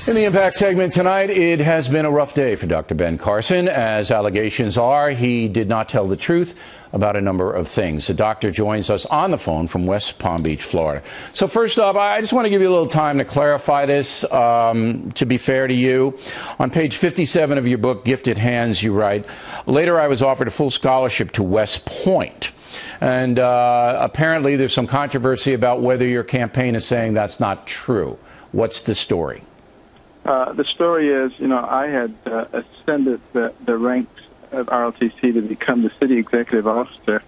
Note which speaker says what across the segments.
Speaker 1: In the Impact segment tonight, it has been a rough day for Dr. Ben Carson. As allegations are, he did not tell the truth about a number of things. The doctor joins us on the phone from West Palm Beach, Florida. So first off, I just want to give you a little time to clarify this. To be fair to you, on page 57 of your book, Gifted Hands, you write, later I was offered a full scholarship to West Point. And apparently there's some controversy about whether your campaign is saying that's not true. What's the story?
Speaker 2: The story is, I had ascended the ranks of ROTC to become the city executive officer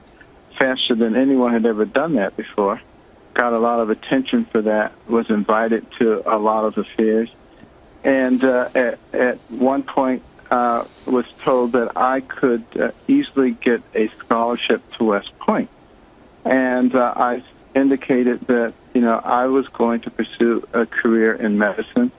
Speaker 2: faster than anyone had ever done that before. Got a lot of attention for that, was invited to a lot of affairs, and at one point was told that I could easily get a scholarship to West Point. And I indicated that, I was going to pursue a career in medicine,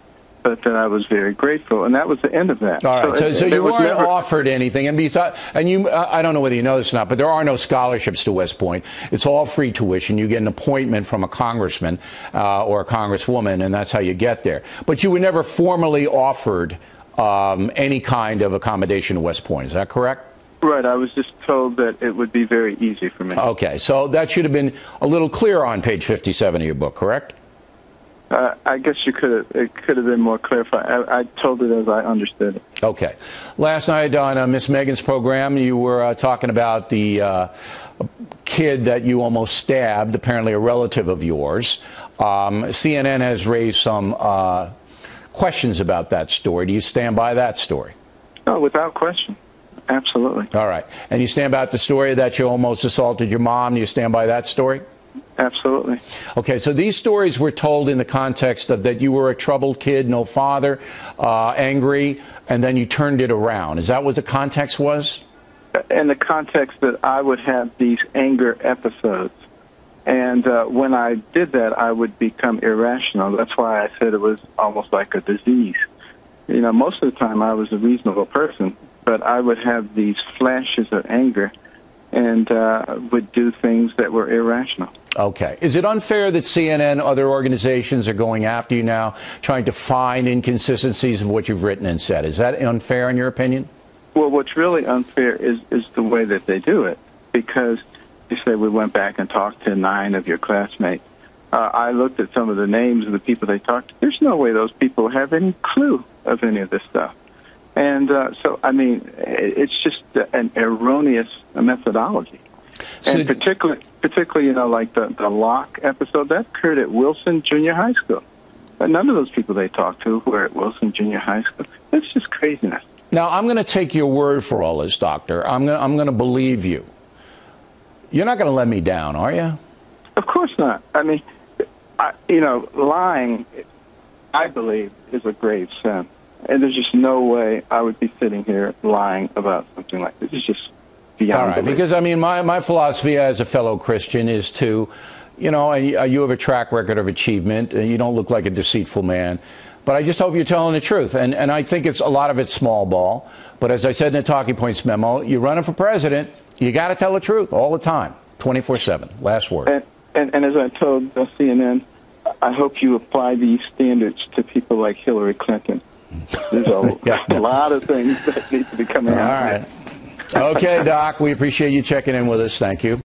Speaker 2: but that I was very grateful, and that was the end of that.
Speaker 1: All right, so you weren't offered anything, and besides, I don't know whether you know this or not, but there are no scholarships to West Point. It's all free tuition. You get an appointment from a congressman or a congresswoman, and that's how you get there. But you were never formally offered any kind of accommodation to West Point. Is that correct?
Speaker 2: Right. I was just told that it would be very easy for me.
Speaker 1: Okay, so that should have been a little clearer on page 57 of your book, correct?
Speaker 2: I guess it could have been more clarified. I told it as I understood it.
Speaker 1: Okay. Last night on Miss Megan's program, you were talking about the kid that you almost stabbed, apparently a relative of yours. CNN has raised some questions about that story. Do you stand by that story?
Speaker 2: Oh, without question. Absolutely.
Speaker 1: All right. And you stand by the story that you almost assaulted your mom? Do you stand by that story?
Speaker 2: Absolutely.
Speaker 1: Okay, so these stories were told in the context of that you were a troubled kid, no father, angry, and then you turned it around. Is that what the context was?
Speaker 2: In the context that I would have these anger episodes. And when I did that, I would become irrational. That's why I said it was almost like a disease. Most of the time I was a reasonable person, but I would have these flashes of anger and would do things that were irrational.
Speaker 1: Okay. Is it unfair that CNN, other organizations are going after you now, trying to find inconsistencies of what you've written and said? Is that unfair in your opinion?
Speaker 2: Well, what's really unfair is the way that they do it, because you say we went back and talked to 9 of your classmates. I looked at some of the names of the people they talked to. There's no way those people have any clue of any of this stuff. And it's just an erroneous methodology. And particularly, like the Locke episode, that occurred at Wilson Junior High School. But none of those people they talked to were at Wilson Junior High School. It's just craziness.
Speaker 1: Now, I'm going to take your word for all this, Doctor. I'm going to believe you. You're not going to let me down, are you?
Speaker 2: Of course not. Lying, I believe, is a grave sin. And there's just no way I would be sitting here lying about something like this. It's just beyond
Speaker 1: all right,
Speaker 2: belief.
Speaker 1: because, my philosophy as a fellow Christian is to, you have a track record of achievement, and you don't look like a deceitful man. But I just hope you're telling the truth. And I think a lot of it's small ball. But as I said in the Talking Points memo, you're running for president, you got to tell the truth all the time, 24/7. Last word.
Speaker 2: And as I told CNN, I hope you apply these standards to people like Hillary Clinton. There's a lot of things that need to be coming out.
Speaker 1: All right. Okay, Doc, we appreciate you checking in with us. Thank you.